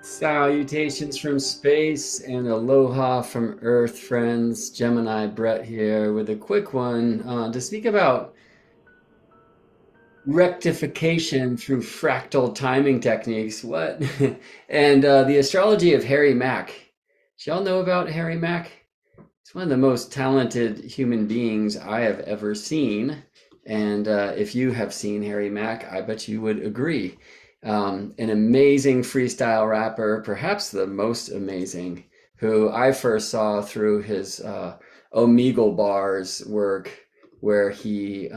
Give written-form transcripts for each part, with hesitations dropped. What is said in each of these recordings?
Salutations from space and aloha from Earth, friends. Gemini Brett here with a quick one to speak about rectification through fractal timing techniques. What? And the astrology of Harry Mack. Do y'all know about Harry Mack? He's one of the most talented human beings I have ever seen. And if you have seen Harry Mack, I bet you would agree. An amazing freestyle rapper, perhaps the most amazing, who I first saw through his Omegle Bars work, where he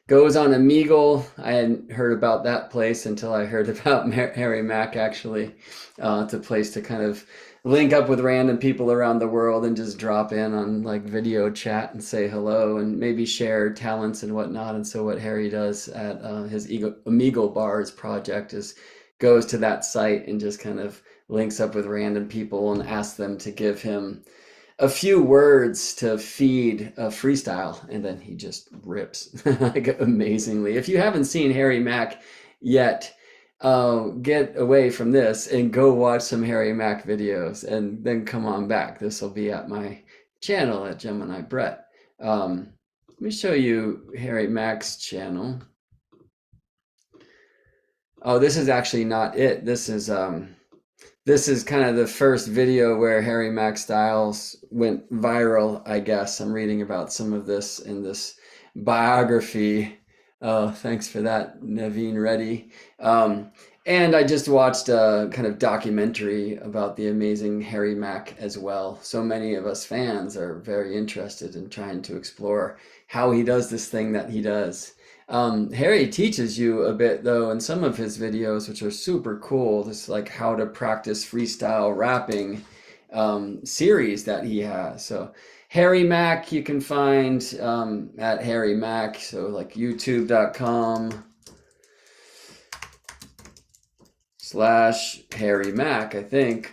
goes on Omegle. I hadn't heard about that place until I heard about Harry Mack, actually. It's a place to kind of link up with random people around the world and just drop in on like video chat and say hello and maybe share talents and whatnot. And so what Harry does at his Omegle Bars project is goes to that site and just kind of links up with random people and asks them to give him a few words to feed a freestyle, and then he just rips like amazingly. If you haven't seen Harry Mack yet, get away from this and go watch some Harry Mack videos, and then come on back. This will be at my channel at Gemini Brett. Let me show you Harry Mack's channel. Oh, this is actually not it. This is kind of the first video where Harry Mack Styles went viral, I guess. I'm reading about some of this in this biography. Oh, thanks for that, Naveen Reddy. And I just watched a kind of documentary about the amazing Harry Mack as well. So many of us fans are very interested in trying to explore how he does this thing that he does. Harry teaches you a bit though in some of his videos, which are super cool. This like how to practice freestyle rapping series that he has. So Harry Mack you can find at Harry Mack. So like youtube.com/Harry Mack, I think.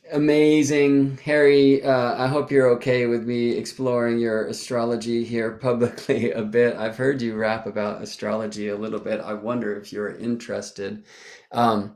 Amazing. Harry, I hope you're okay with me exploring your astrology here publicly a bit. I've heard you rap about astrology a little bit. I wonder if you're interested. Um,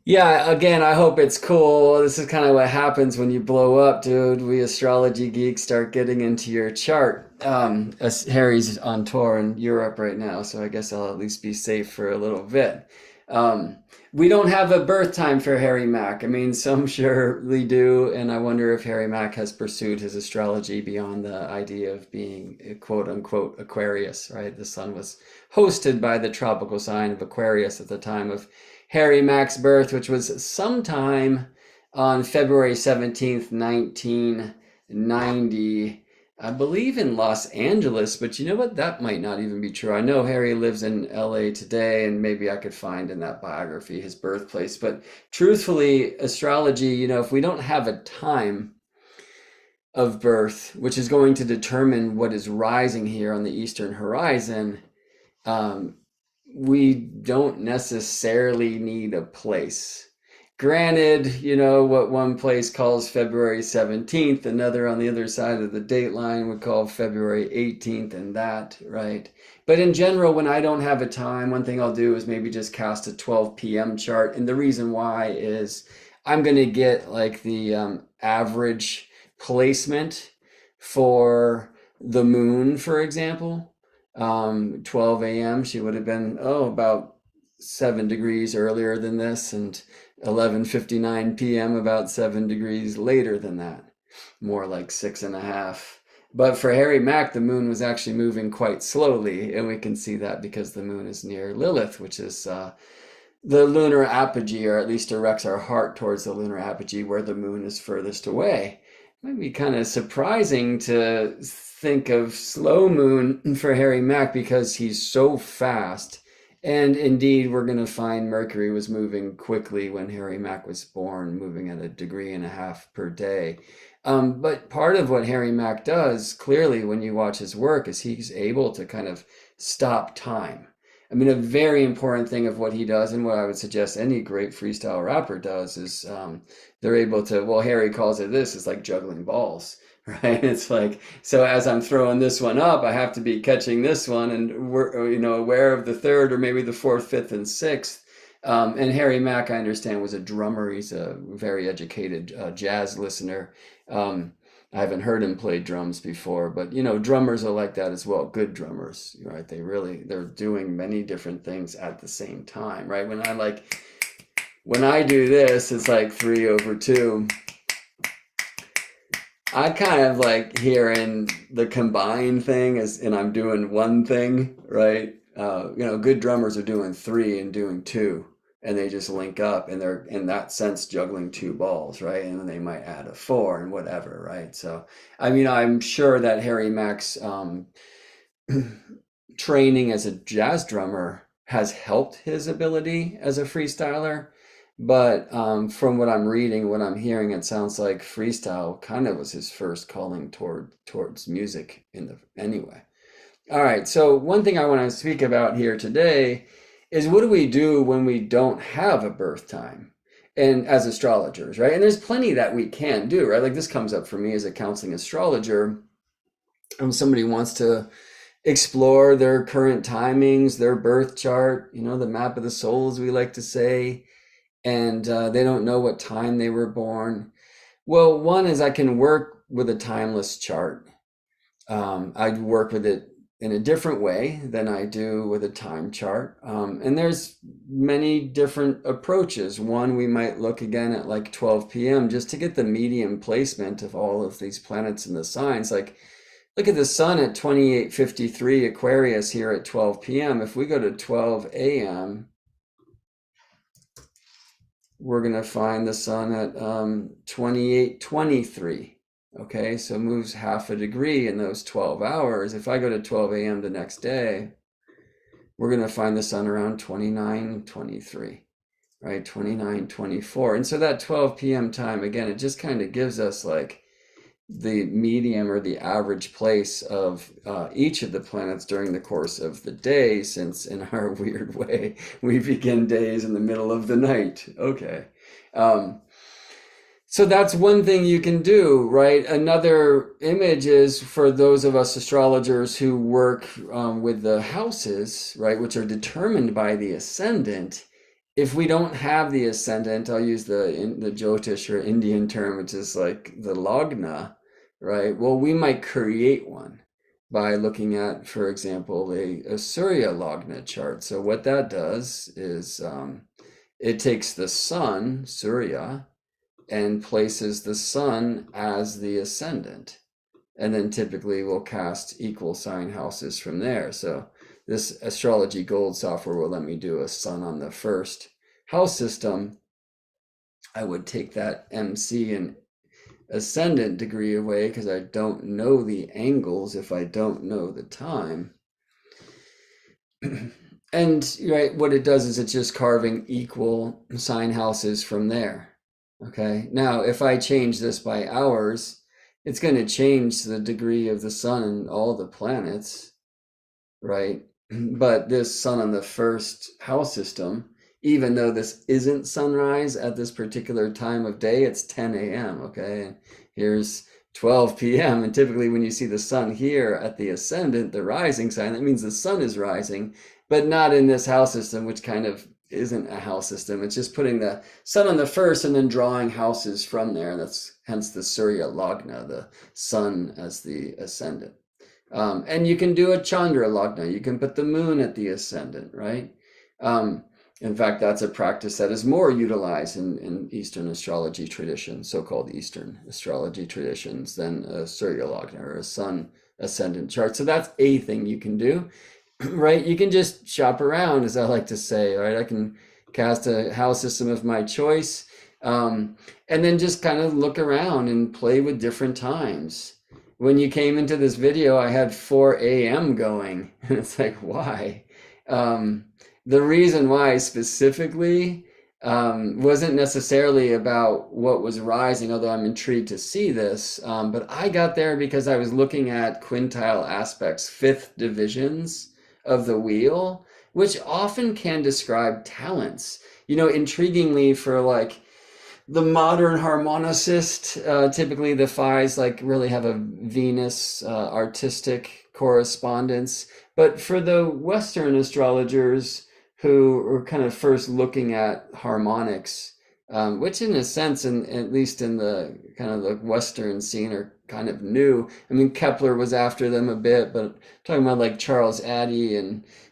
yeah, again, I hope it's cool. This is kind of what happens when you blow up, dude. We astrology geeks start getting into your chart. Harry's on tour in Europe right now, so I guess I'll at least be safe for a little bit. Um, we don't have a birth time for Harry Mack. I mean, some surely do, and I wonder if Harry Mack has pursued his astrology beyond the idea of being a quote unquote Aquarius, right? The sun was hosted by the tropical sign of Aquarius at the time of Harry Mack's birth, which was sometime on February 17th, 1990. I believe in Los Angeles, but you know what? That might not even be true. I know Harry lives in LA today, and maybe I could find in that biography his birthplace. But truthfully, astrology, if we don't have a time of birth, which is going to determine what is rising here on the eastern horizon, um, we don't necessarily need a place. Granted, what one place calls February 17th, another on the other side of the date line would call February 18th and that, right? But in general, when I don't have a time, one thing I'll do is maybe just cast a 12 p.m. chart. And the reason why is I'm going to get like the average placement for the moon, for example. 12 a.m. She would have been, about 7 degrees earlier than this, and 11:59 p.m. about 7 degrees later than that, more like 6.5. But for Harry Mack, the moon was actually moving quite slowly, and we can see that because the moon is near Lilith, which is the lunar apogee, or at least directs our heart towards the lunar apogee where the moon is furthest away. It might be kind of surprising to think of slow moon for Harry Mack because he's so fast. And indeed, we're going to find Mercury was moving quickly when Harry Mack was born, moving at 1.5 degrees per day. But part of what Harry Mack does, clearly, when you watch his work, is he's able to kind of stop time. I mean, a very important thing of what he does, and what I would suggest any great freestyle rapper does, is they're able to, well, Harry calls it this, it's like juggling balls. Right? It's like, so as I'm throwing this one up, I have to be catching this one and we're, aware of the third or maybe the fourth, fifth, and sixth. And Harry Mack, I understand, was a drummer. He's a very educated jazz listener. I haven't heard him play drums before, but drummers are like that as well. Good drummers, right? They're doing many different things at the same time, right? When I do this, it's like 3/2. I kind of like hearing the combined thing and I'm doing one thing, right? Good drummers are doing three and doing two, and they just link up, and they're in that sense juggling two balls, right? And then they might add a four and whatever, right? So, I mean, I'm sure that Harry Mack's training as a jazz drummer has helped his ability as a freestyler. But from what I'm reading, what I'm hearing, it sounds like freestyle kind of was his first calling towards music anyway. All right, so one thing I want to speak about here today is what do we do when we don't have a birth time? And as astrologers, right? And there's plenty that we can do, right? Like this comes up for me as a counseling astrologer. Somebody wants to explore their current timings, their birth chart, the map of the soul, as we like to say, and they don't know what time they were born. Well, one is I can work with a timeless chart. I work with it in a different way than I do with a time chart. And there's many different approaches. One, we might look again at like 12 p.m. just to get the medium placement of all of these planets in the signs. Like, look at the sun at 28:53 Aquarius here at 12 p.m. If we go to 12 a.m., we're going to find the sun at 28:23. Okay, so it moves half a degree in those 12 hours. If I go to 12 a.m. the next day, we're going to find the sun around 29:23, right? 29:24. And so that 12 p.m. time, again, it just kind of gives us like the medium or the average place of each of the planets during the course of the day, since in our weird way, we begin days in the middle of the night. Okay. So that's one thing you can do, right? Another image is for those of us astrologers who work with the houses, right, which are determined by the ascendant. If we don't have the ascendant, I'll use the Jyotish or Indian term, which is like the Lagna, right? Well, we might create one by looking at, for example, a Surya Lagna chart. So what that does is it takes the sun, Surya, and places the sun as the ascendant. And then typically we'll cast equal sign houses from there. So this Astrology Gold software will let me do a sun on the first house system. I would take that MC and ascendant degree away because I don't know the angles if I don't know the time. And right, what it does is it's just carving equal sign houses from there. Okay, now if I change this by hours, it's going to change the degree of the sun and all the planets, right? But this sun on the first house system, even though this isn't sunrise at this particular time of day, it's 10 a.m., okay? And here's 12 p.m. And typically when you see the sun here at the ascendant, the rising sign, that means the sun is rising, but not in this house system, which kind of isn't a house system. It's just putting the sun on the first and then drawing houses from there. That's hence the Surya Lagna, the sun as the ascendant. And you can do a Chandra Lagna. You can put the moon at the ascendant, right? In fact, that's a practice that is more utilized in Eastern astrology traditions, so-called Eastern astrology traditions, than a Surya Lagna or a sun ascendant chart. So that's a thing you can do. Right, you can just shop around, as I like to say, right? I can cast a house system of my choice, and then just kind of look around and play with different times. When you came into this video, I had 4 a.m. going, and it's like, why? The reason why specifically wasn't necessarily about what was rising, although I'm intrigued to see this, but I got there because I was looking at quintile aspects, fifth divisions of the wheel, which often can describe talents. Intriguingly, for like the modern harmonicist, typically the fives like really have a Venus artistic correspondence. But for the Western astrologers who were kind of first looking at harmonics, which in a sense, at least in the kind of the Western scene, are kind of new. I mean, Kepler was after them a bit, but talking about like Charles Addy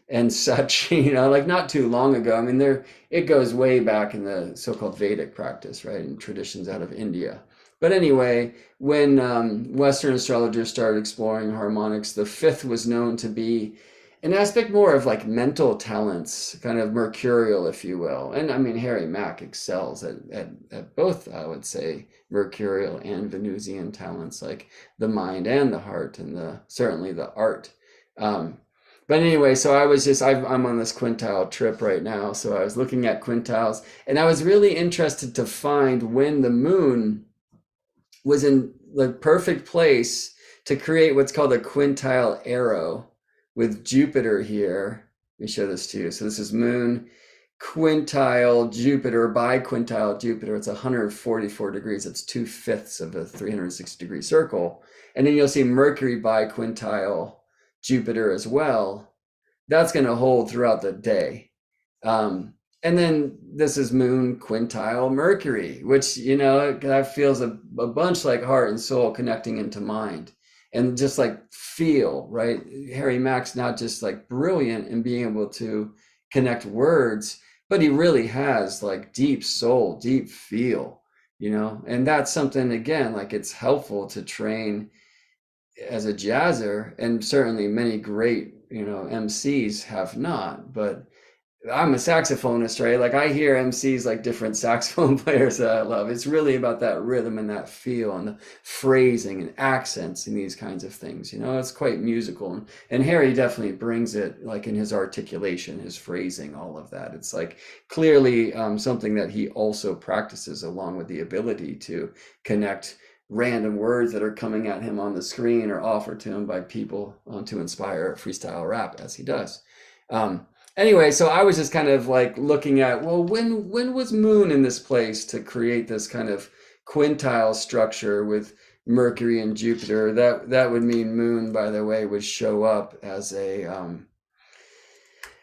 and such, like not too long ago. I mean, it goes way back in the so-called Vedic practice, right, and traditions out of India. But anyway, when Western astrologers started exploring harmonics, the fifth was known to be an aspect more of like mental talents, kind of mercurial, if you will. And I mean, Harry Mack excels at both, I would say, mercurial and Venusian talents, like the mind and the heart, and certainly the art. Um, but anyway, so I'm on this quintile trip right now. So I was looking at quintiles, and I was really interested to find when the moon was in the perfect place to create what's called a quintile arrow with Jupiter here. Let me show this to you. So this is moon, quintile Jupiter, biquintile Jupiter. It's 144 degrees. It's 2/5 of a 360-degree circle. And then you'll see Mercury biquintile Jupiter as well. That's going to hold throughout the day. And then this is moon quintile Mercury, which, that feels a bunch like heart and soul connecting into mind. And just like feel, right? Harry Mack's not just like brilliant in being able to connect words, but he really has like deep soul, deep feel, and that's something, again, like it's helpful to train as a jazzer, and certainly many great, MCs have not, but I'm a saxophonist, right? Like I hear MCs like different saxophone players that I love. It's really about that rhythm and that feel and the phrasing and accents and these kinds of things. It's quite musical. And Harry definitely brings it, like in his articulation, his phrasing, all of that. It's like clearly something that he also practices, along with the ability to connect random words that are coming at him on the screen or offered to him by people to inspire freestyle rap, as he does. Anyway, so I was just kind of like looking at, well, when was moon in this place to create this kind of quintile structure with Mercury and Jupiter? That would mean moon, by the way, would show up as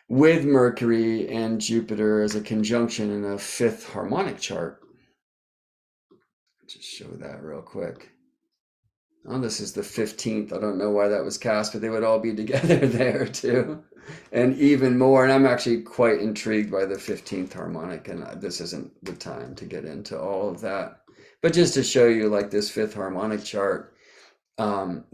with Mercury and Jupiter as a conjunction in a fifth harmonic chart. Just show that real quick. Oh, this is the 15th. I don't know why that was cast, but they would all be together there too. And even more, and I'm actually quite intrigued by the 15th harmonic, and this isn't the time to get into all of that. But just to show you, like, this fifth harmonic chart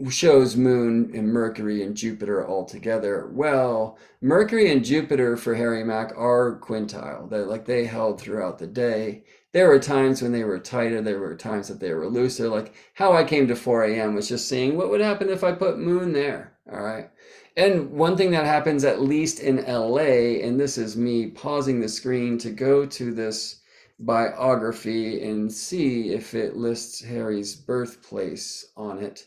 shows moon and Mercury and Jupiter all together. Well, Mercury and Jupiter for Harry Mack are quintile. They held throughout the day. There were times when they were tighter. There were times that they were looser. Like how I came to 4 a.m. was just seeing what would happen if I put moon there. All right. And one thing that happens, at least in LA, and this is me pausing the screen to go to this biography and see if it lists Harry's birthplace on it,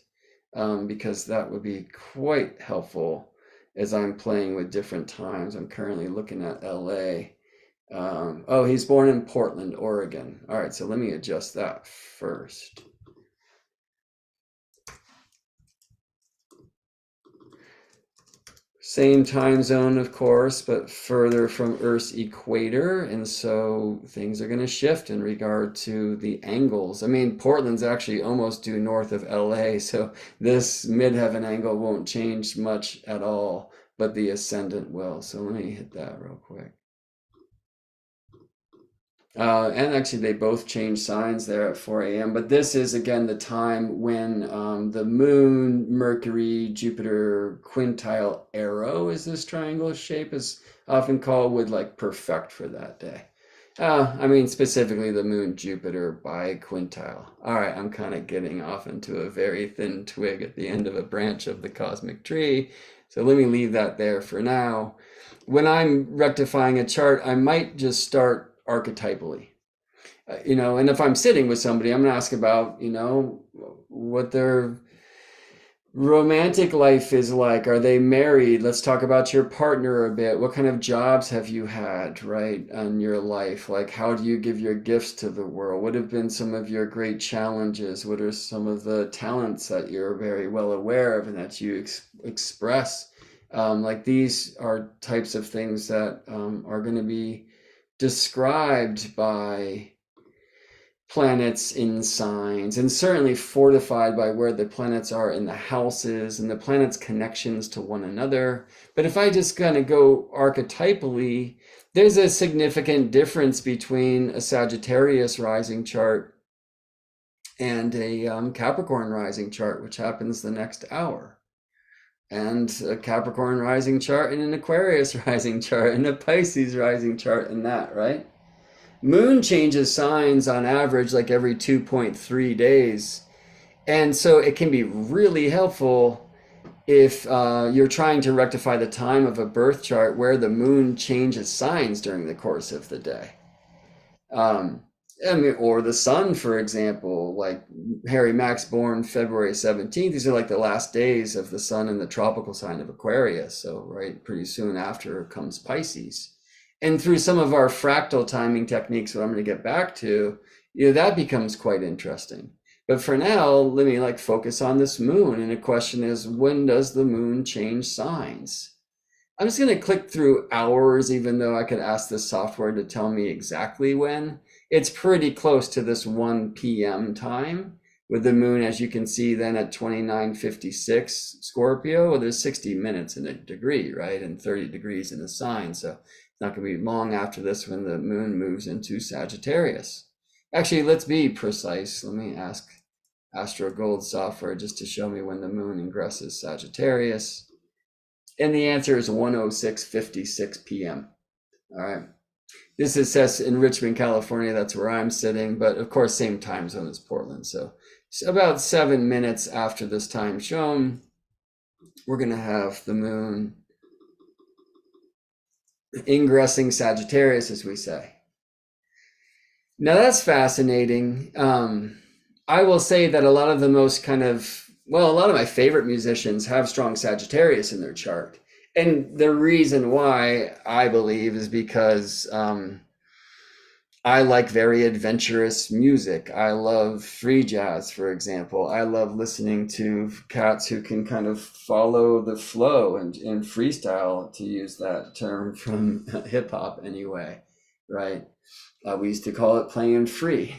because that would be quite helpful as I'm playing with different times. I'm currently looking at LA. Oh, he's born in Portland, Oregon. All right, so let me adjust that first. Same time zone, of course, but further from Earth's equator, and so things are going to shift in regard to the angles. I mean, Portland's actually almost due north of LA, so this midheaven angle won't change much at all, but the ascendant will. So let me hit that real quick. And actually, they both change signs there at 4 a.m. But this is, again, the time when the moon, Mercury, Jupiter quintile arrow, is this triangle shape, is often called, would like perfect for that day. I mean, specifically the moon, Jupiter biquintile. All right, I'm kind of getting off into a very thin twig at the end of a branch of the cosmic tree. So let me leave that there for now. When I'm rectifying a chart, I might just start archetypally, and if I'm sitting with somebody, I'm gonna ask about, what their romantic life is like. Are they married? Let's talk about your partner a bit. What kind of jobs have you had, right, in your life? Like, how do you give your gifts to the world? What have been some of your great challenges? What are some of the talents that you're very well aware of and that you express? Like these are types of things that are going to be described by planets in signs, and certainly fortified by where the planets are in the houses and the planets' connections to one another. But if I just kind of go archetypally, there's a significant difference between a Sagittarius rising chart and a Capricorn rising chart, which happens the next hour, and a Capricorn rising chart and an Aquarius rising chart and a Pisces rising chart, and that, right? Moon changes signs on average like every 2.3 days. And so it can be really helpful if you're trying to rectify the time of a birth chart where the moon changes signs during the course of the day. I mean, or the sun, for example, like Harry Mack's born February 17th. These are like the last days of the sun in the tropical sign of Aquarius. So, right, pretty soon after comes Pisces. And through some of our fractal timing techniques, what I'm going to get back to, that becomes quite interesting. But for now, let me like focus on this moon. And the question is, when does the moon change signs? I'm just going to click through hours, even though I could ask this software to tell me exactly when. It's pretty close to this 1 p.m. time with the moon, as you can see, then at 29:56 Scorpio. Well, there's 60 minutes in a degree, right? And 30 degrees in a sign. So it's not going to be long after this when the moon moves into Sagittarius. Actually, let's be precise. Let me ask Astrogold software just to show me when the moon ingresses Sagittarius. And the answer is 1:06:56 p.m. All right. This is says in Richmond, California. That's where I'm sitting, but of course, same time zone as Portland. So about 7 minutes after this time shown, we're going to have the moon ingressing Sagittarius, as we say. Now that's fascinating. I will say that a lot of the most a lot of my favorite musicians have strong Sagittarius in their chart. And the reason why, I believe, is because I like very adventurous music. I love free jazz, for example. I love listening to cats who can kind of follow the flow and freestyle, to use that term from hip hop anyway, right? We used to call it playing free,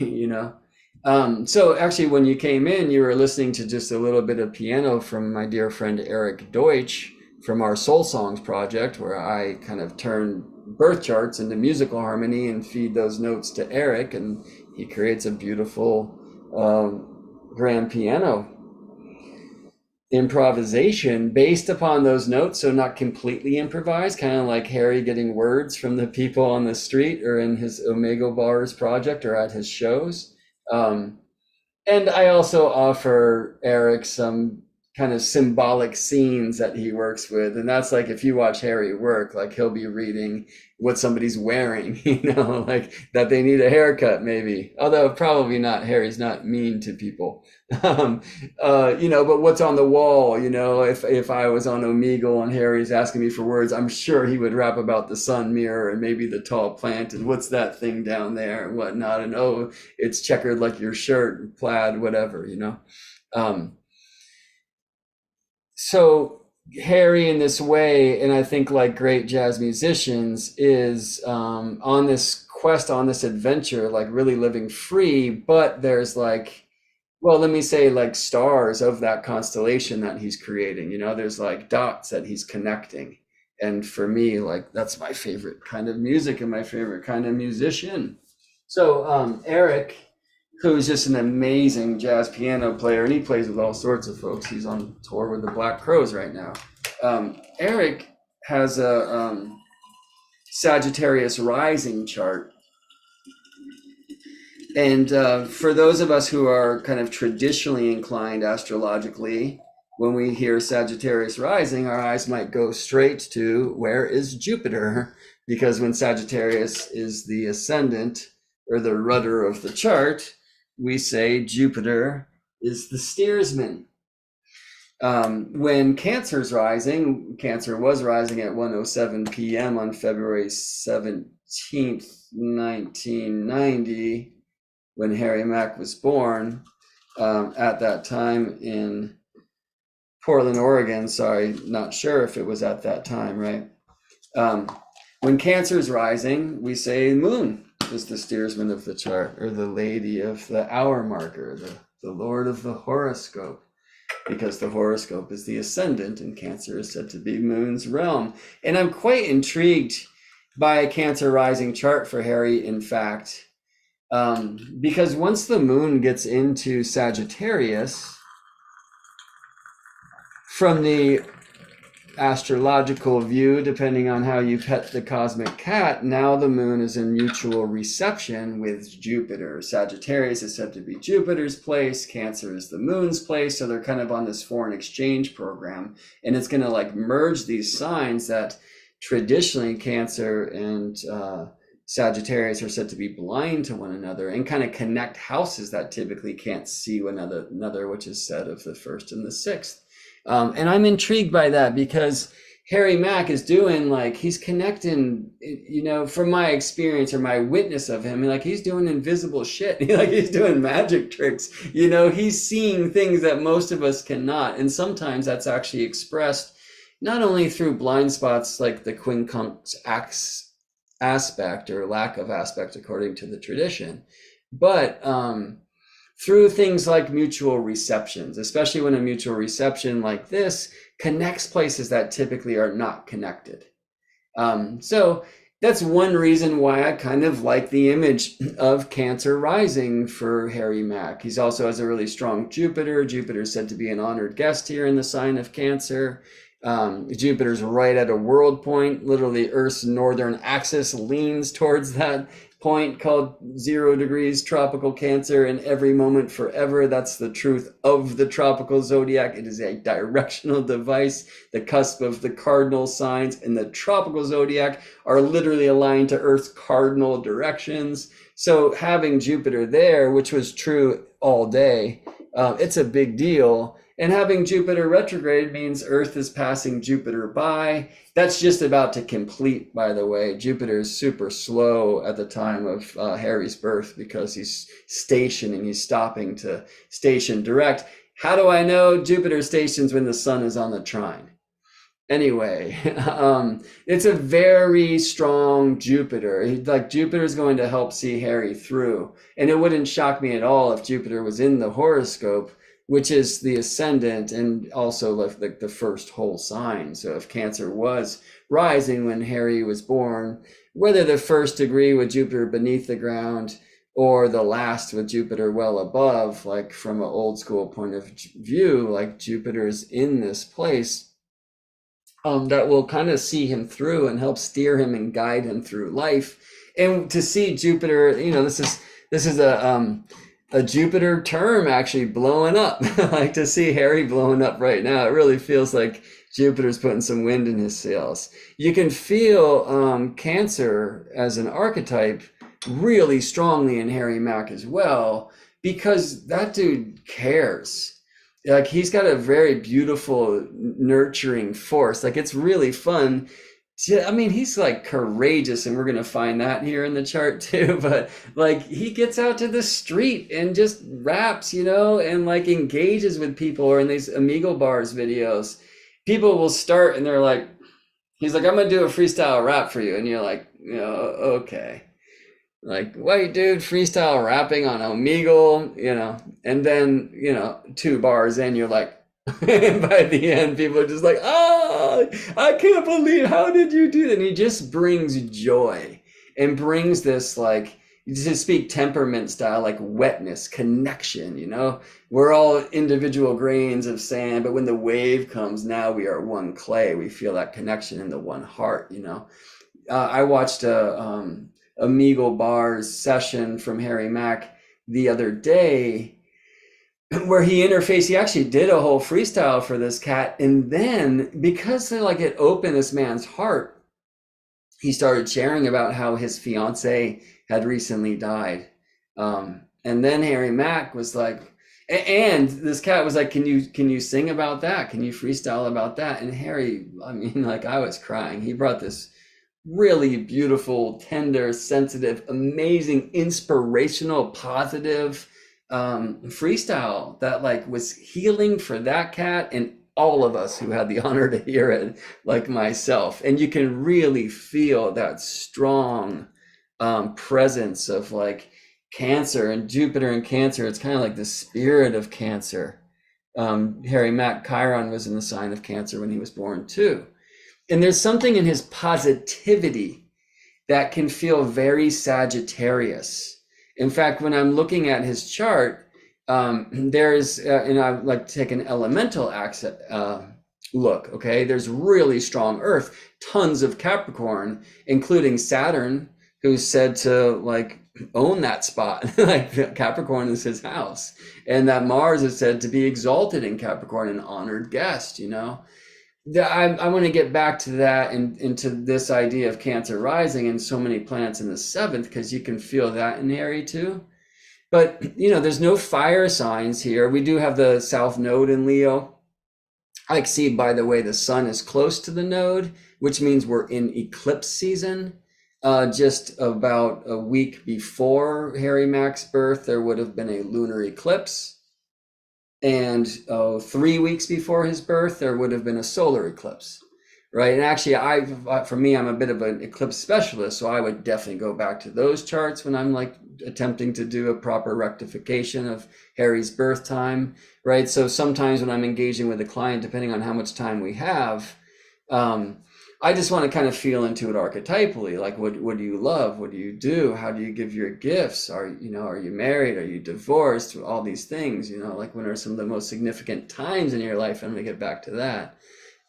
So actually, when you came in, you were listening to just a little bit of piano from my dear friend Eric Deutsch from our Soul Songs project, where I kind of turn birth charts into musical harmony and feed those notes to Eric, and he creates a beautiful grand piano improvisation based upon those notes, so not completely improvised, kind of like Harry getting words from the people on the street or in his Omega Bars project or at his shows. And I also offer Eric some kind of symbolic scenes that he works with. And that's like, if you watch Harry work, like he'll be reading what somebody's wearing, like that they need a haircut maybe. Although probably not, Harry's not mean to people. But what's on the wall, if I was on Omegle and Harry's asking me for words, I'm sure he would rap about the sun mirror and maybe the tall plant and what's that thing down there and whatnot. And, oh, it's checkered like your shirt, plaid, whatever, So Harry, in this way, and I think like great jazz musicians, is on this quest, on this adventure, like really living free. But there's like, well, let me say like stars of that constellation that he's creating. There's like dots that he's connecting. And for me, like that's my favorite kind of music and my favorite kind of musician. So Eric, who's just an amazing jazz piano player, and he plays with all sorts of folks. He's on tour with the Black Crowes right now. Eric has a Sagittarius rising chart. And for those of us who are kind of traditionally inclined astrologically, when we hear Sagittarius rising, our eyes might go straight to, where is Jupiter? Because when Sagittarius is the ascendant or the rudder of the chart, we say Jupiter is the steersman. When Cancer's rising, Cancer was rising at 1:07 p.m. on February 17th, 1990, when Harry Mack was born. At that time in Portland, Oregon. Sorry, not sure if it was at that time, right? Um, when Cancer is rising, we say Moon is the steersman of the chart, or the lady of the hour marker, the lord of the horoscope, because the horoscope is the ascendant, and Cancer is said to be Moon's realm. And I'm quite intrigued by a Cancer rising chart for Harry, in fact, because once the Moon gets into Sagittarius, from the astrological view, depending on how you pet the cosmic cat, now the Moon is in mutual reception with Jupiter. Sagittarius is said to be Jupiter's place, Cancer is the Moon's place, so they're kind of on this foreign exchange program, and it's going to like merge these signs that traditionally Cancer and Sagittarius are said to be blind to one another, and kind of connect houses that typically can't see one another, which is said of the first and the sixth. And I'm intrigued by that because Harry Mack is doing, like, he's connecting, from my experience or my witness of him, like he's doing invisible shit. Like he's doing magic tricks, he's seeing things that most of us cannot. And sometimes that's actually expressed not only through blind spots like the quincunx aspect or lack of aspect according to the tradition, but through things like mutual receptions, especially when a mutual reception like this connects places that typically are not connected. So that's one reason why I kind of like the image of Cancer rising for Harry Mack. He's also has a really strong Jupiter. Jupiter is said to be an honored guest here in the sign of Cancer. Jupiter's right at a world point. Literally, Earth's northern axis leans towards that point called 0 degrees tropical Cancer, and every moment forever. That's the truth of the tropical zodiac. It is a directional device. The cusp of the cardinal signs and the tropical zodiac are literally aligned to Earth's cardinal directions. So having Jupiter there, which was true all day, it's a big deal. And having Jupiter retrograde means Earth is passing Jupiter by. That's just about to complete, by the way. Jupiter is super slow at the time of Harry's birth because he's stationing, he's stopping to station direct. How do I know? Jupiter stations when the sun is on the trine. Anyway, it's a very strong Jupiter. Like Jupiter is going to help see Harry through. And it wouldn't shock me at all if Jupiter was in the horoscope, which is the ascendant and also like the first whole sign. So if Cancer was rising when Harry was born, whether the first degree with Jupiter beneath the ground or the last with Jupiter well above, like from an old school point of view, like Jupiter's in this place, that will kind of see him through and help steer him and guide him through life. And to see Jupiter, this is a Jupiter term actually blowing up. Like to see Harry blowing up right now, it really feels like Jupiter's putting some wind in his sails. You can feel Cancer as an archetype really strongly in Harry Mack as well, because that dude cares. Like he's got a very beautiful nurturing force. Like it's really fun. I mean, he's like courageous, and we're going to find that here in the chart too, but like he gets out to the street and just raps, and like engages with people. Or in these Amigo Bars videos, people will start and they're like, he's like, I'm going to do a freestyle rap for you. And you're like, okay. Like, white dude freestyle rapping on Omegle, and then, 2 bars in, you're like, and by the end, people are just like, I can't believe, how did you do that? And he just brings joy and brings this, like, to speak temperament style, like wetness, connection, we're all individual grains of sand, but when the wave comes, now we are one clay. We feel that connection in the one heart, I watched a Amigo Bars session from Harry Mack the other day, where he actually did a whole freestyle for this cat. And then because it opened this man's heart, he started sharing about how his fiance had recently died. And then Harry Mack was like, and this cat was like, can you sing about that? Can you freestyle about that? And Harry, I was crying. He brought this really beautiful, tender, sensitive, amazing, inspirational, positive freestyle that was healing for that cat and all of us who had the honor to hear it, like myself. And you can really feel that strong presence of like Cancer and Jupiter and Cancer. It's kind of like the spirit of Cancer. Harry Mack Chiron was in the sign of Cancer when he was born too. And there's something in his positivity that can feel very Sagittarius. In fact, when I'm looking at his chart, there's, and I like to take an elemental accent, look, okay? There's really strong Earth, tons of Capricorn, including Saturn, who's said to like own that spot. Like Capricorn is his house. And that Mars is said to be exalted in Capricorn, an honored guest, you know? I want to get back to that and into this idea of Cancer rising and so many planets in the seventh, because you can feel that in Harry too. But, you know, there's no fire signs here. We do have the South Node in Leo. I see, by the way, the sun is close to the node, which means we're in eclipse season. Just about a week before Harry Mack's birth, there would have been a lunar eclipse. And 3 weeks before his birth, there would have been a solar eclipse, right? And actually, for me, I'm a bit of an eclipse specialist, so I would definitely go back to those charts when I'm like attempting to do a proper rectification of Harry's birth time, right? So sometimes when I'm engaging with a client, depending on how much time we have, I just want to kind of feel into it archetypally, like what do you love? What do you do? How do you give your gifts? Are you married? Are you divorced? All these things, you know, like when are some of the most significant times in your life? I'm going to get back to that.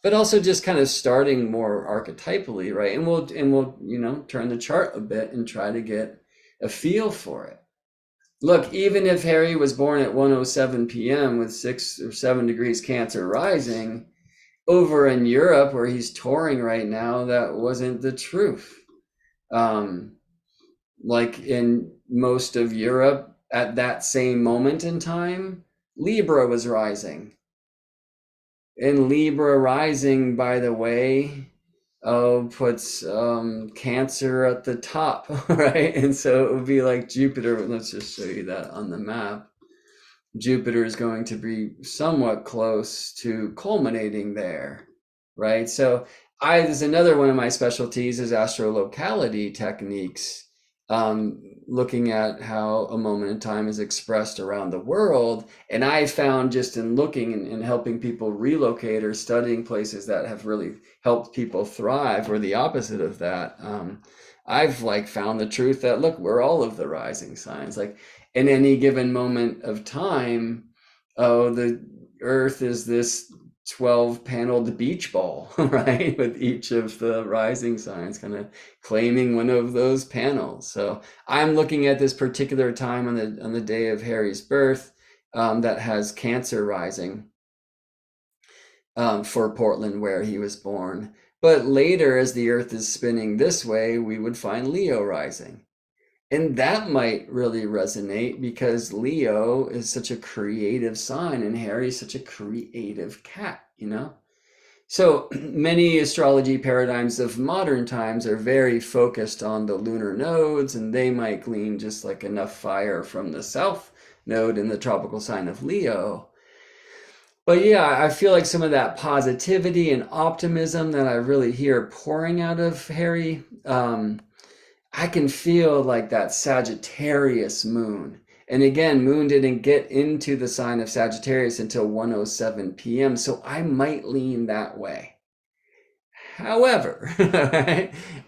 But also just kind of starting more archetypally, right? And we'll you know, turn the chart a bit and try to get a feel for it. Look, even if Harry was born at 1:07 p.m. with 6 or 7 degrees Cancer rising, over in Europe where he's touring right now, that wasn't the truth. Like in most of Europe at that same moment in time, Libra was rising. And Libra rising, by the way, puts Cancer at the top, right? And so it would be like Jupiter. Let's just show you that on the map. Jupiter is going to be somewhat close to culminating there, right? So there's another one of my specialties is astrolocality techniques, looking at how a moment in time is expressed around the world. And I found just in looking and helping people relocate or studying places that have really helped people thrive, or the opposite of that, I've like found the truth that, look, we're all of the rising signs. Like in any given moment of time, the Earth is this 12-paneled beach ball, right? With each of the rising signs kind of claiming one of those panels. So I'm looking at this particular time on the day of Harry's birth that has Cancer rising for Portland, where he was born. But later, as the Earth is spinning this way, we would find Leo rising. And that might really resonate because Leo is such a creative sign and Harry's such a creative cat, you know? So many astrology paradigms of modern times are very focused on the lunar nodes, and they might glean just like enough fire from the south node in the tropical sign of Leo. But yeah, I feel like some of that positivity and optimism that I really hear pouring out of Harry, I can feel like that Sagittarius moon. And again, moon didn't get into the sign of Sagittarius until 1:07 p.m. So I might lean that way. However,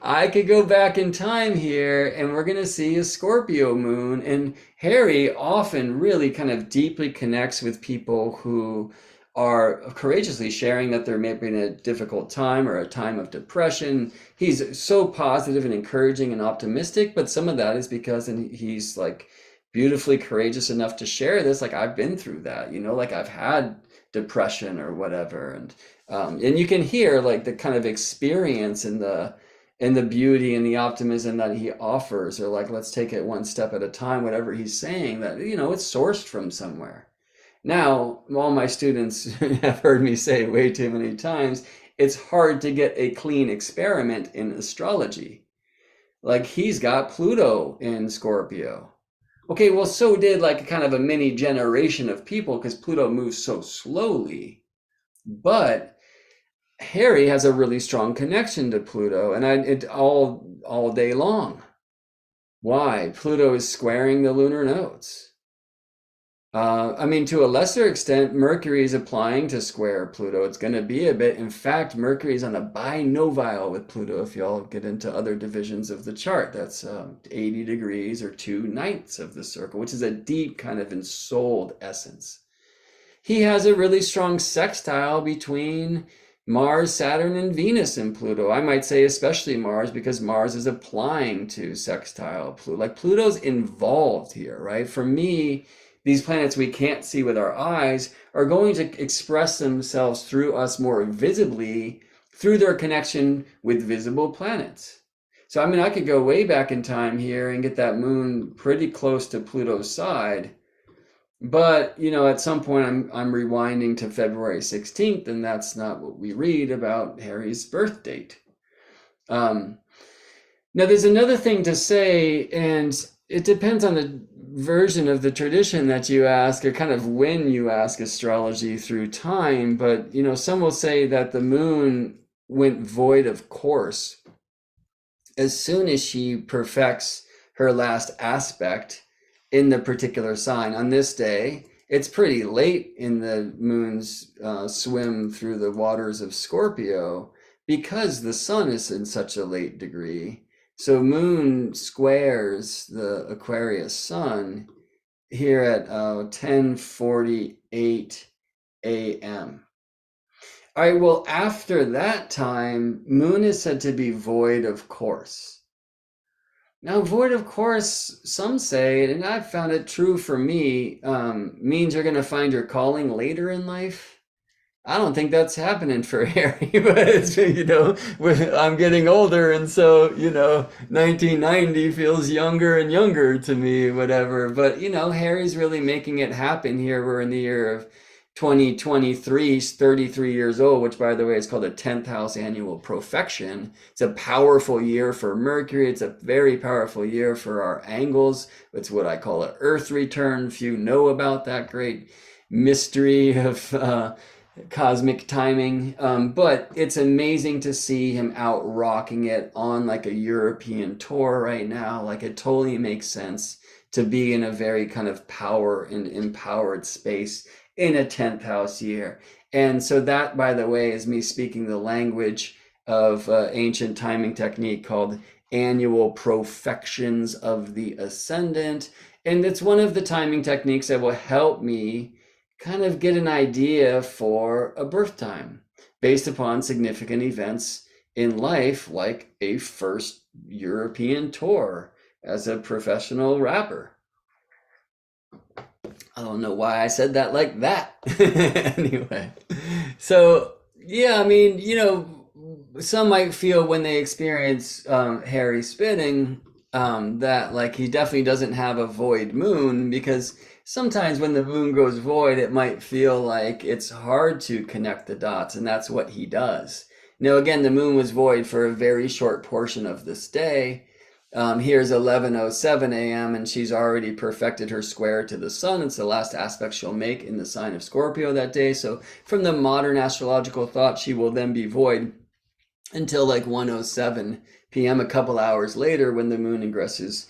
I could go back in time here and we're going to see a Scorpio moon. And Harry often really kind of deeply connects with people who are courageously sharing that they're maybe in a difficult time or a time of depression. He's so positive and encouraging and optimistic, but some of that is because he's like beautifully courageous enough to share this. Like, I've been through that, you know, like I've had depression or whatever. And you can hear like the kind of experience and the beauty and the optimism that he offers, or like, let's take it one step at a time, whatever he's saying, that, you know, it's sourced from somewhere. Now, all my students have heard me say way too many times, it's hard to get a clean experiment in astrology. Like, he's got Pluto in Scorpio. Okay, well, so did like kind of a mini generation of people, because Pluto moves so slowly. But Harry has a really strong connection to Pluto, and it all day long. Why? Pluto is squaring the lunar nodes. I mean, to a lesser extent, Mercury is applying to square Pluto. It's going to be a bit. In fact, Mercury is on a binovile with Pluto. If y'all get into other divisions of the chart, that's 80 degrees or 2/9 of the circle, which is a deep kind of ensouled essence. He has a really strong sextile between Mars, Saturn, and Venus in Pluto. I might say especially Mars, because Mars is applying to sextile Pluto. Like Pluto's involved here, right? For me, these planets we can't see with our eyes are going to express themselves through us more visibly through their connection with visible planets. So, I mean, I could go way back in time here and get that moon pretty close to Pluto's side. But, at some point I'm rewinding to February 16th, and that's not what we read about Harry's birth date. Um, Now, there's another thing to say, and it depends on the version of the tradition that you ask, or kind of when you ask astrology through time. But, some will say that the moon went void of course as soon as she perfects her last aspect in the particular sign. On this day, it's pretty late in the moon's swim through the waters of Scorpio because the sun is in such a late degree. So moon squares the Aquarius sun here at 10:48 a.m. All right, well, after that time, moon is said to be void of course. Now, void of course, some say, and I've found it true for me, means you're going to find your calling later in life. I don't think that's happening for Harry, but I'm getting older, and so 1990 feels younger and younger to me, whatever. But Harry's really making it happen here. We're in the year of 2023. He's 33 years old, which, by the way, is called a 10th house annual profection. It's a powerful year for Mercury. It's a very powerful year for our angles. It's what I call an Earth return. Few know about that great mystery of cosmic timing, but it's amazing to see him out rocking it on like a European tour right now. Like, it totally makes sense to be in a very kind of power and empowered space in a 10th house year. And so that, by the way, is me speaking the language of ancient timing technique called annual profections of the ascendant. And it's one of the timing techniques that will help me kind of get an idea for a birth time based upon significant events in life, like a first European tour as a professional rapper. I don't know why I said that like that. Anyway, so yeah, I mean, some might feel when they experience Harry spinning that like he definitely doesn't have a void moon, because sometimes when the moon goes void, it might feel like it's hard to connect the dots, and that's what he does. Now, again, the moon was void for a very short portion of this day. Here's 11:07 a.m. and she's already perfected her square to the sun. It's the last aspect she'll make in the sign of Scorpio that day. So from the modern astrological thought, she will then be void until like 1:07 p.m., a couple hours later, when the moon ingresses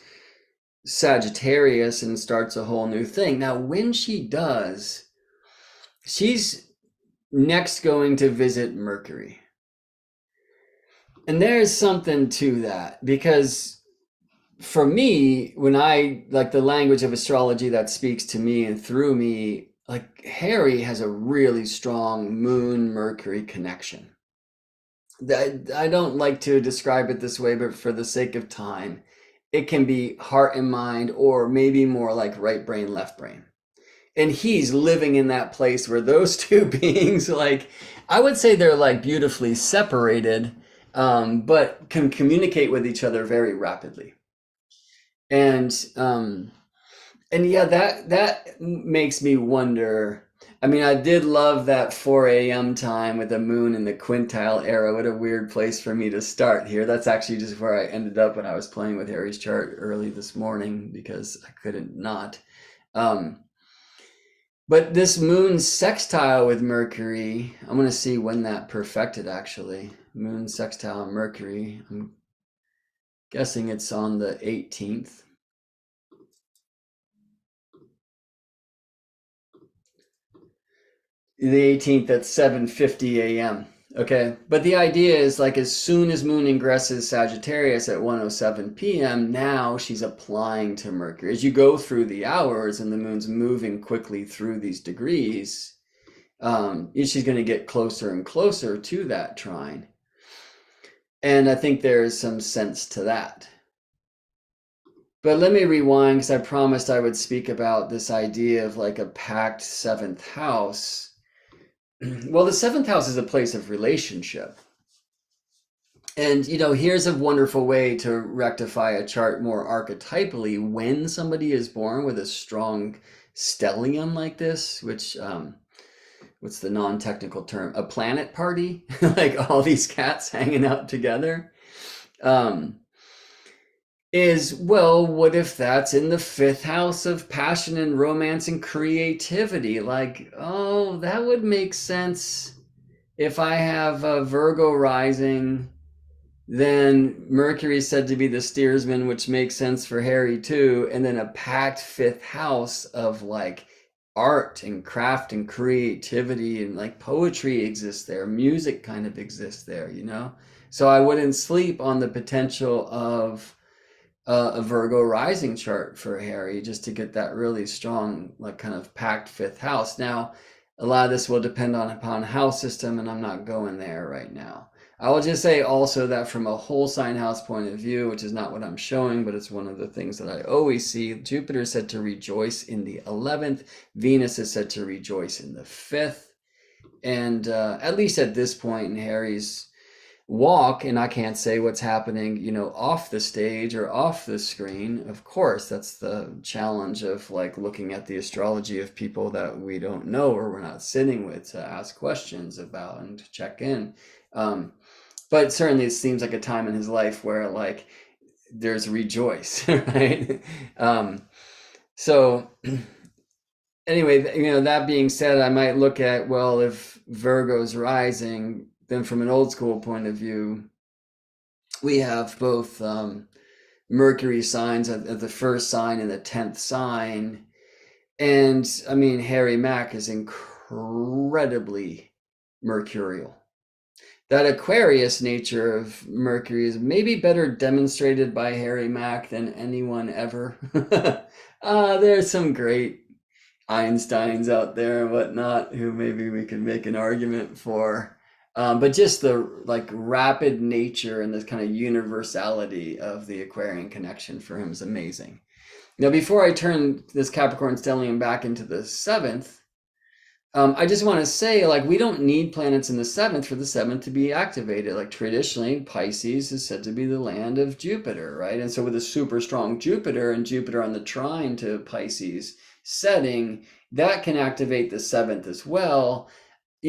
Sagittarius and starts a whole new thing. Now, when she does, she's next going to visit Mercury. And there's something to that, because for me, when I like the language of astrology that speaks to me and through me, like Harry has a really strong moon Mercury connection. I don't like to describe it this way, but for the sake of time, it can be heart and mind, or maybe more like right brain, left brain. And he's living in that place where those two beings, like, I would say they're like beautifully separated, but can communicate with each other very rapidly. And yeah, that makes me wonder. I mean, I did love that 4 a.m. time with the moon in the quintile era. What a weird place for me to start here. That's actually just where I ended up when I was playing with Harry's chart early this morning, because I couldn't not. Um, But this moon sextile with Mercury, I'm going to see when that perfected actually. Moon sextile Mercury. I'm guessing it's on the 18th. The 18th at 7:50 a.m. Okay, but the idea is like as soon as Moon ingresses Sagittarius at 1:07 p.m., now she's applying to Mercury. As you go through the hours and the Moon's moving quickly through these degrees, she's going to get closer and closer to that trine. And I think there is some sense to that. But let me rewind because I promised I would speak about this idea of like a packed seventh house. Well, the seventh house is a place of relationship. And, here's a wonderful way to rectify a chart more archetypally. When somebody is born with a strong stellium like this, which, what's the non-technical term? A planet party, like all these cats hanging out together, is, well, what if that's in the fifth house of passion and romance and creativity? Like, oh, that would make sense. If I have a Virgo rising, then Mercury is said to be the steersman, which makes sense for Harry too. And then a packed fifth house of like art and craft and creativity and like poetry exists there. Music kind of exists there, So I wouldn't sleep on the potential of a Virgo rising chart for Harry just to get that really strong, like kind of packed fifth house. Now, a lot of this will depend upon house system, and I'm not going there right now. I will just say also that from a whole sign house point of view, which is not what I'm showing, but it's one of the things that I always see, Jupiter is said to rejoice in the 11th. Venus is said to rejoice in the 5th. And at least at this point in Harry's walk, and I can't say what's happening, off the stage or off the screen. Of course, that's the challenge of like looking at the astrology of people that we don't know or we're not sitting with to ask questions about and to check in. But certainly it seems like a time in his life where like there's rejoice, right? So anyway, that being said, I might look at, well, if Virgo's rising, then from an old school point of view, we have both Mercury signs at the first sign and the 10th sign. And I mean, Harry Mack is incredibly mercurial. That Aquarius nature of Mercury is maybe better demonstrated by Harry Mack than anyone ever. There's some great Einsteins out there and whatnot who maybe we could make an argument for. But just the like rapid nature and this kind of universality of the Aquarian connection for him is amazing. Now, before I turn this Capricorn stellium back into the 7th, I just want to say, like, we don't need planets in the 7th for the 7th to be activated. Like, traditionally, Pisces is said to be the land of Jupiter, right? And so with a super strong Jupiter and Jupiter on the trine to Pisces setting, that can activate the 7th as well.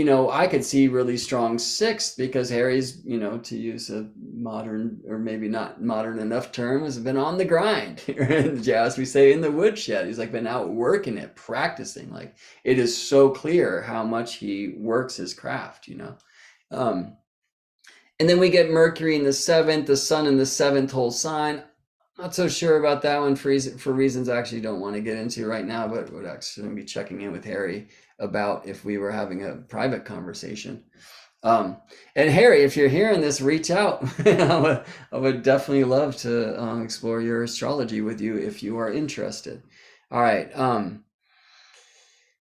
I could see really strong 6th because Harry's, to use a modern or maybe not modern enough term, has been on the grind. As we say, in the woodshed. He's like been out working it, practicing. Like it is so clear how much he works his craft, And then we get Mercury in the 7th, the Sun in the 7th whole sign. Not so sure about that one for reasons I actually don't want to get into right now, but would actually be checking in with Harry about if we were having a private conversation. And Harry, if you're hearing this, reach out. I would definitely love to explore your astrology with you if you are interested. All right.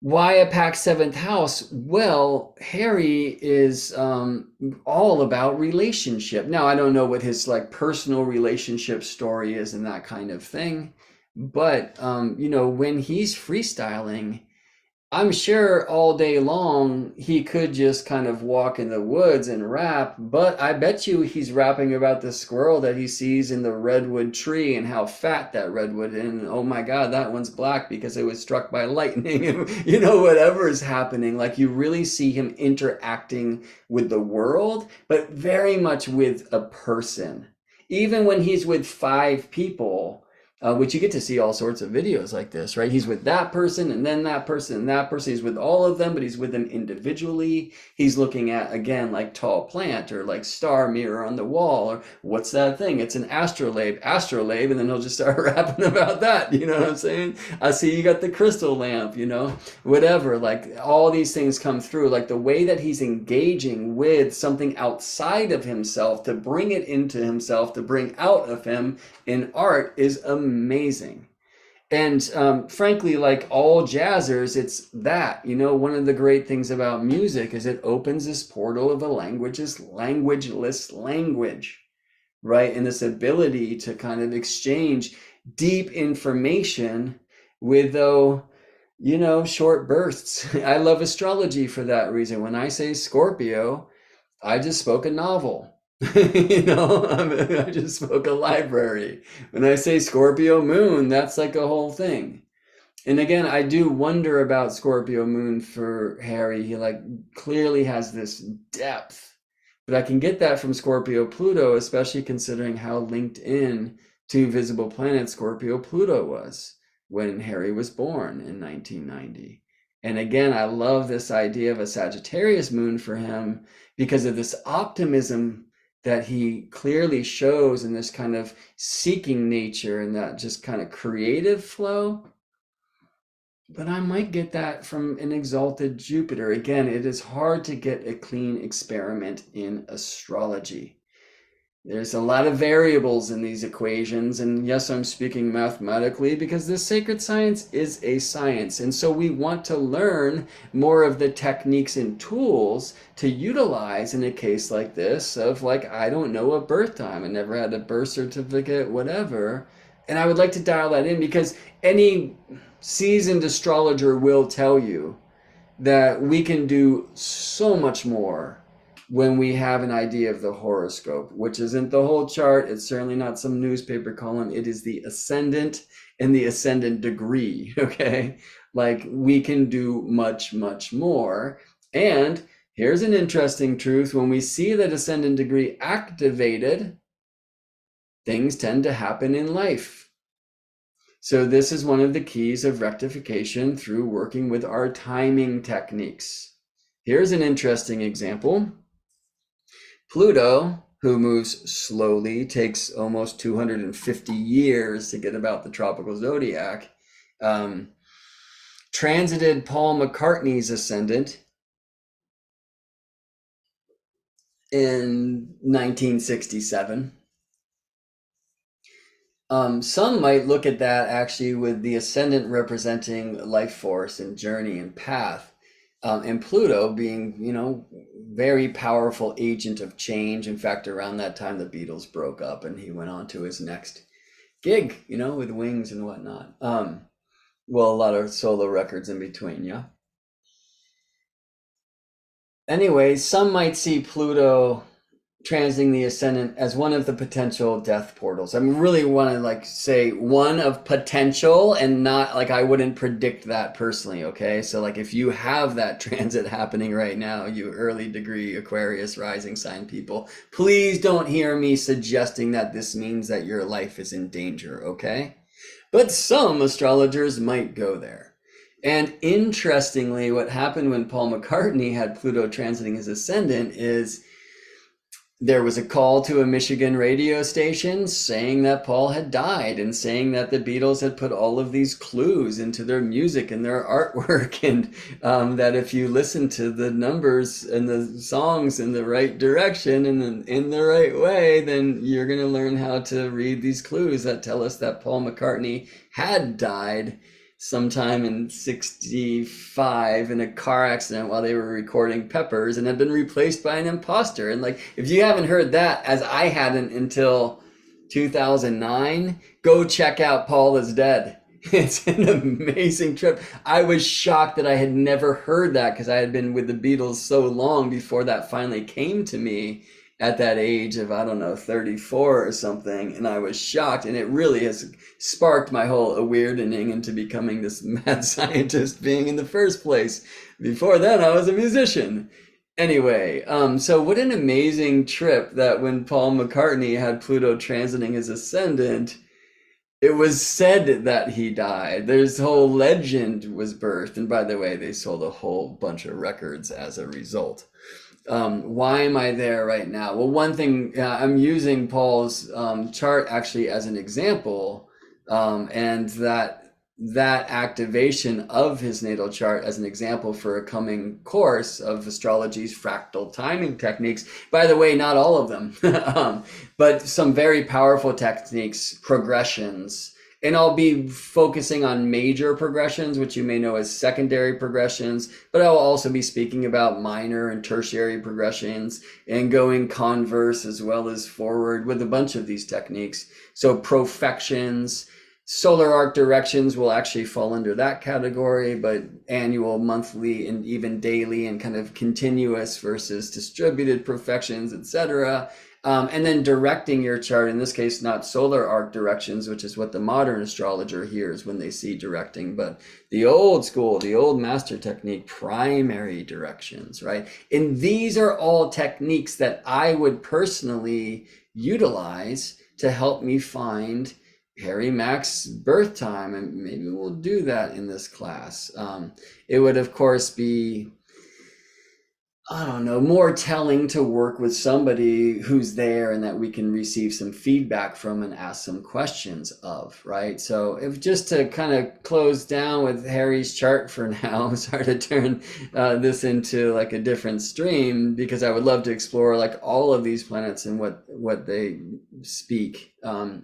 Why a packed 7th house? Well, Harry is all about relationship. Now, I don't know what his like personal relationship story is and that kind of thing, but when he's freestyling, I'm sure all day long he could just kind of walk in the woods and rap, but I bet you he's rapping about the squirrel that he sees in the redwood tree and how fat that redwood is. And oh my God, that one's black because it was struck by lightning. Whatever is happening, like you really see him interacting with the world, but very much with a person. Even when he's with 5 people, which you get to see all sorts of videos like this, right? He's with that person and then that person and that person. He's with all of them, but he's with them individually. He's looking at, again, like tall plant or like star mirror on the wall, or what's that thing? It's an astrolabe, and then he'll just start rapping about that. You know what I'm saying? I see you got the crystal lamp, whatever. Like all these things come through, like the way that he's engaging with something outside of himself to bring it into himself, to bring out of him in art is amazing. And frankly, like all jazzers, it's that, one of the great things about music is it opens this portal of a languageless language, right? And this ability to kind of exchange deep information with, short bursts. I love astrology for that reason. When I say Scorpio, I just spoke a novel. I just spoke a library. When I say Scorpio moon, that's like a whole thing. And again, I do wonder about Scorpio moon for Harry. He like clearly has this depth, but I can get that from Scorpio Pluto, especially considering how linked in to visible planet Scorpio Pluto was when Harry was born in 1990. And again, I love this idea of a Sagittarius moon for him because of this optimism that he clearly shows in this kind of seeking nature and that just kind of creative flow. But I might get that from an exalted Jupiter. Again, it is hard to get a clean experiment in astrology. There's a lot of variables in these equations, and yes, I'm speaking mathematically because this sacred science is a science, and so we want to learn more of the techniques and tools to utilize in a case like this of like, I don't know a birth time, I never had a birth certificate, whatever, and I would like to dial that in because any seasoned astrologer will tell you that we can do so much more when we have an idea of the horoscope, which isn't the whole chart. It's certainly not some newspaper column. It is the ascendant and the ascendant degree, okay? Like we can do much, much more. And here's an interesting truth. When we see that ascendant degree activated, things tend to happen in life. So this is one of the keys of rectification through working with our timing techniques. Here's an interesting example. Pluto, who moves slowly, takes almost 250 years to get about the tropical zodiac, transited Paul McCartney's ascendant in 1967. Some might look at that actually with the ascendant representing life force and journey and path. And Pluto being, very powerful agent of change. In fact, around that time, the Beatles broke up and he went on to his next gig, with Wings and whatnot. Well, a lot of solo records in between, yeah. Anyway, some might see Pluto transiting the ascendant as one of the potential death portals. I really want to say one of potential and not I wouldn't predict that personally, okay? So if you have that transit happening right now, you early degree Aquarius rising sign people, please don't hear me suggesting that this means that your life is in danger, okay? But some astrologers might go there. And interestingly, what happened when Paul McCartney had Pluto transiting his ascendant is there was a call to a Michigan radio station saying that Paul had died and saying that the Beatles had put all of these clues into their music and their artwork, and that if you listen to the numbers and the songs in the right direction and in the right way, then you're going to learn how to read these clues that tell us that Paul McCartney had died sometime in 65 in a car accident while they were recording Peppers and had been replaced by an imposter. And if you haven't heard that, as I hadn't until 2009, go check out Paul is Dead. It's an amazing trip. I was shocked that I had never heard that because I had been with the Beatles so long before that finally came to me at that age of, 34 or something. And I was shocked. And it really has sparked my whole awakening into becoming this mad scientist being in the first place. Before then, I was a musician. Anyway, so what an amazing trip that when Paul McCartney had Pluto transiting his ascendant, It was said that he died. There's whole legend was birthed, and by the way, they sold a whole bunch of records as a result. Why am I there right now? Well, one thing, I'm using Paul's chart actually as an example, and that activation of his natal chart as an example for a coming course of astrology's fractal timing techniques. By the way, not all of them, but some very powerful techniques, progressions. And I'll be focusing on major progressions, which you may know as secondary progressions, but I'll also be speaking about minor and tertiary progressions and going converse as well as forward with a bunch of these techniques. So profections, solar arc directions will actually fall under that category, but annual, monthly, and even daily and kind of continuous versus distributed profections, etc. And then directing your chart, in this case, not solar arc directions, which is what the modern astrologer hears when they see directing, but the old school, the old master technique, primary directions, right? And these are all techniques that I would personally utilize to help me find Harry Mack's birth time, and maybe we'll do that in this class. It would, of course, be, I don't know, more telling to work with somebody who's there and that we can receive some feedback from and ask some questions of, right? So if just to kind of close down with Harry's chart for now, sorry to turn this into like a different stream, because I would love to explore like all of these planets and what they speak,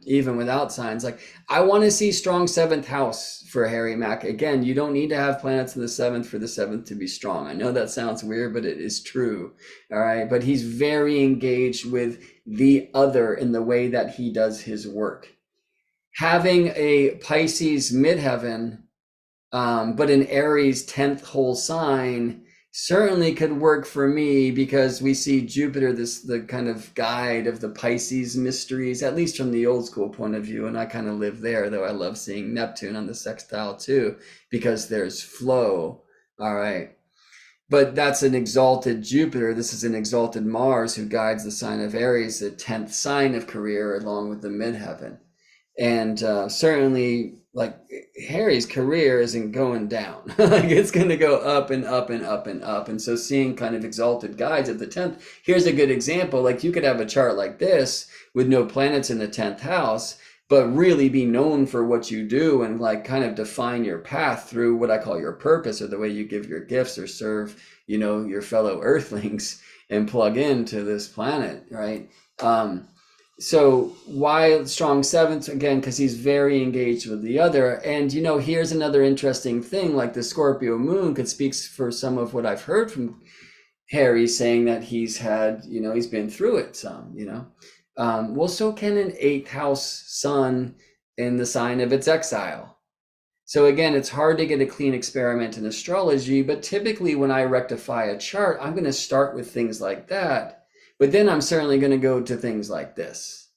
even without signs. Like I want to see strong seventh house for Harry Mack. Again, you don't need to have planets in the seventh for the seventh to be strong. I know that sounds weird, but it is true. All right. But he's very engaged with the other in the way that he does his work. Having a Pisces midheaven, but an Aries 10th whole sign certainly could work for me, because we see Jupiter, the kind of guide of the Pisces mysteries, at least from the old school point of view. And I kind of live there, though I love seeing Neptune on the sextile too, because there's flow. All right. But that's an exalted Jupiter. This is an exalted Mars who guides the sign of Aries, the 10th sign of career, along with the midheaven. And certainly, like Harry's career isn't going down. Like it's going to go up and up and up and up. And so seeing kind of exalted guides at the 10th, here's a good example. Like you could have a chart like this with no planets in the 10th house, but really be known for what you do and like kind of define your path through what I call your purpose, or the way you give your gifts or serve, your fellow earthlings and plug into this planet, right? So why strong seventh? Again, because he's very engaged with the other. And, here's another interesting thing, like the Scorpio moon could speak for some of what I've heard from Harry, saying that he's had, he's been through it some, well, so can an 8th house sun in the sign of its exile. So again, it's hard to get a clean experiment in astrology, but typically when I rectify a chart, I'm going to start with things like that. But then I'm certainly going to go to things like this.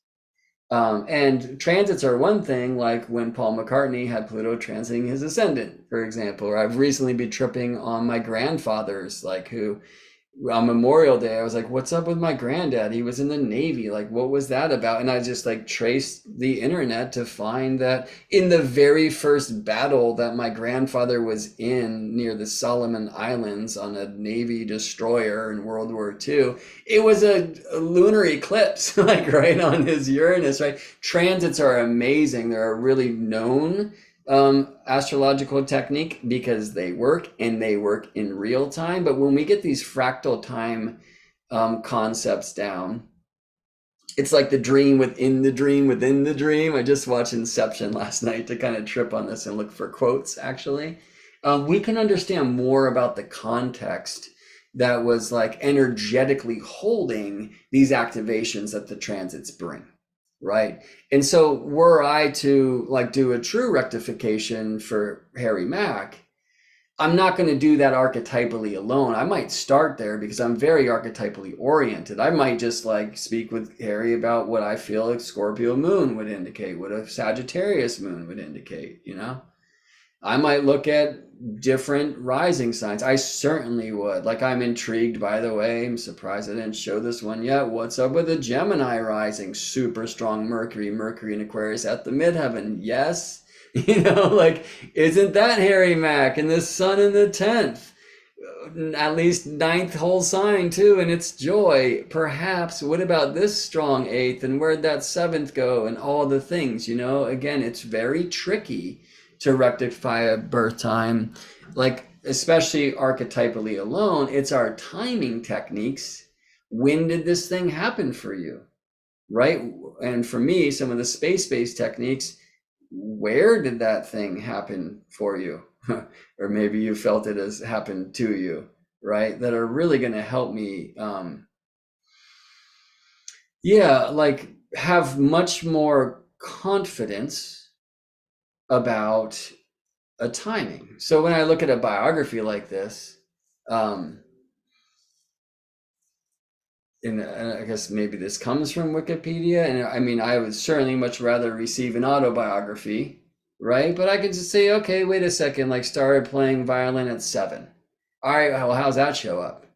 And transits are one thing, like when Paul McCartney had Pluto transiting his ascendant, for example, or I've recently been tripping on my grandfathers, like who on Memorial Day, I was like, what's up with my granddad? He was in the Navy. Like, what was that about? And I just like traced the internet to find that in the very first battle that my grandfather was in near the Solomon Islands on a Navy destroyer in World War II, it was a lunar eclipse, like right on his Uranus, right? Transits are amazing. They're really known astrological technique because they work, and they work in real time. But when we get these fractal time concepts down, it's like the dream within the dream within the dream. I just watched Inception last night to kind of trip on this and look for quotes, actually. We can understand more about the context that was like energetically holding these activations that the transits bring. Right. And so were I to like do a true rectification for Harry Mack, I'm not going to do that archetypally alone. I might start there because I'm very archetypally oriented. I might just like speak with Harry about what I feel a Scorpio moon would indicate, what a Sagittarius moon would indicate, I might look at different rising signs. I certainly would. Like, I'm intrigued, by the way. I'm surprised I didn't show this one yet. What's up with the Gemini rising? Super strong Mercury in Aquarius at the midheaven. Yes. Like, isn't that Harry Mack and the sun in the 10th? At least ninth whole sign too, and it's joy. Perhaps, what about this strong eighth, and where'd that seventh go, and all the things, again, it's very tricky to rectify a birth time, like especially archetypally alone. It's our timing techniques. When did this thing happen for you, right? And for me, some of the space-based techniques, where did that thing happen for you? Or maybe you felt it as happened to you, right? That are really going to help me, like have much more confidence about a timing. So when I look at a biography like this, and I guess maybe this comes from Wikipedia, and I mean, I would certainly much rather receive an autobiography, right? But I could just say, okay, wait a second, like started playing violin at 7. All right, well, how's that show up?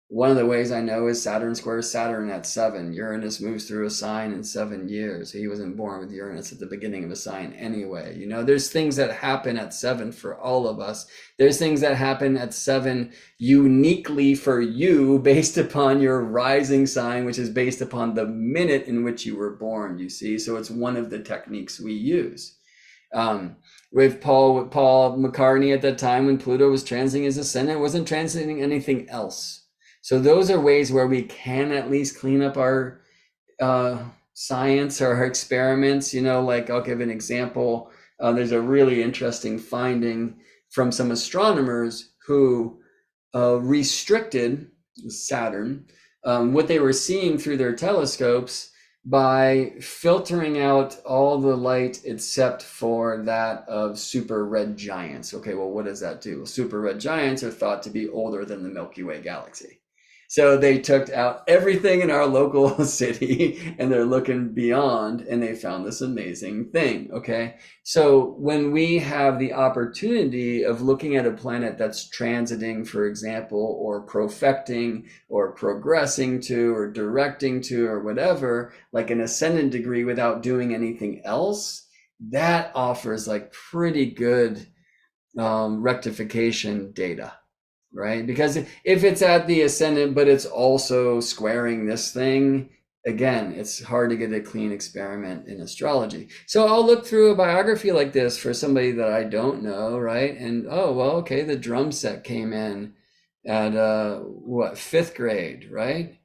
One of the ways I know is Saturn squares Saturn at 7. Uranus moves through a sign in 7 years. He wasn't born with Uranus at the beginning of a sign anyway. There's things that happen at 7 for all of us. There's things that happen at 7 uniquely for you based upon your rising sign, which is based upon the minute in which you were born, you see? So it's one of the techniques we use. With Paul McCartney at that time, when Pluto was transiting his ascendant, wasn't transiting anything else. So those are ways where we can at least clean up our science or our experiments. Like, I'll give an example. There's a really interesting finding from some astronomers who restricted Saturn, what they were seeing through their telescopes, by filtering out all the light except for that of super red giants. Okay, well, what does that do? Well, super red giants are thought to be older than the Milky Way galaxy. So they took out everything in our local city and they're looking beyond, and they found this amazing thing. Okay. So when we have the opportunity of looking at a planet that's transiting, for example, or profecting or progressing to or directing to or whatever, like an ascendant degree without doing anything else, that offers like pretty good rectification data. Right? Because if it's at the ascendant, but it's also squaring this thing, again, it's hard to get a clean experiment in astrology. So I'll look through a biography like this for somebody that I don't know, right? And, oh, well, okay, the drum set came in at, 5th grade, right?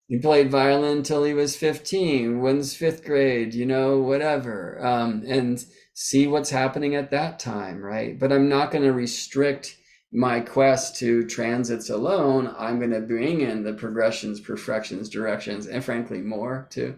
He played violin until he was 15. When's 5th grade? Whatever. And see what's happening at that time, right? But I'm not going to restrict my quest to transits alone. I'm going to bring in the progressions, perfections, directions, and frankly more too.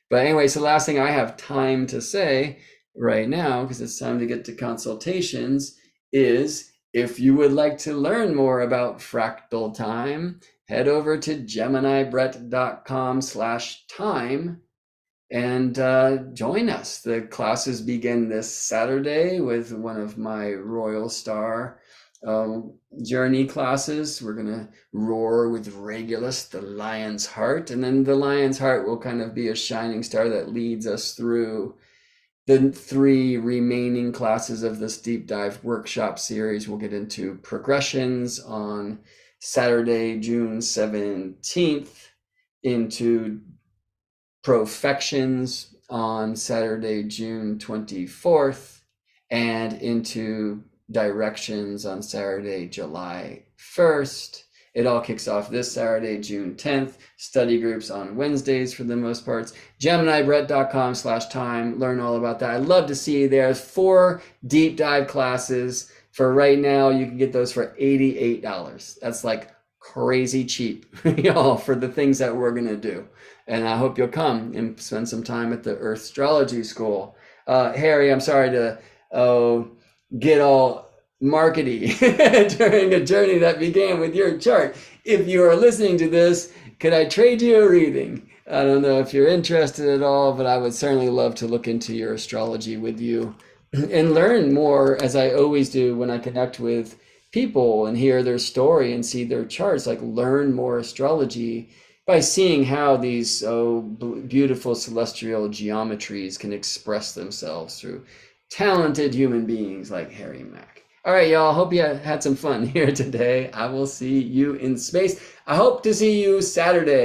But anyway, so the last thing I have time to say right now, because it's time to get to consultations, is if you would like to learn more about fractal time, head over to geminibrett.com/time and join us. The classes begin this Saturday with one of my Royal Star journey classes. We're gonna roar with Regulus, the lion's heart, and then the lion's heart will kind of be a shining star that leads us through the 3 remaining classes of this deep dive workshop series. We'll get into progressions on Saturday, June 17th, into profections on Saturday, June 24th, and into directions on Saturday, July 1st. It all kicks off this Saturday, June 10th. Study groups on Wednesdays for the most parts. GeminiBrett.com/time. Learn all about that. I'd love to see you there. 4 deep dive classes. For right now, you can get those for $88. That's like crazy cheap, y'all, for the things that we're going to do. And I hope you'll come and spend some time at the Earth Astrology School. Harry, I'm sorry to get all markety during a journey that began with your chart. If you are listening to this, could I trade you a reading? I don't know if you're interested at all, but I would certainly love to look into your astrology with you. and learn more, as I always do when I connect with people and hear their story and see their charts, like learn more astrology by seeing how these beautiful celestial geometries can express themselves through talented human beings like Harry Mack. All right, y'all. Hope you had some fun here today. I will see you in space. I hope to see you Saturday.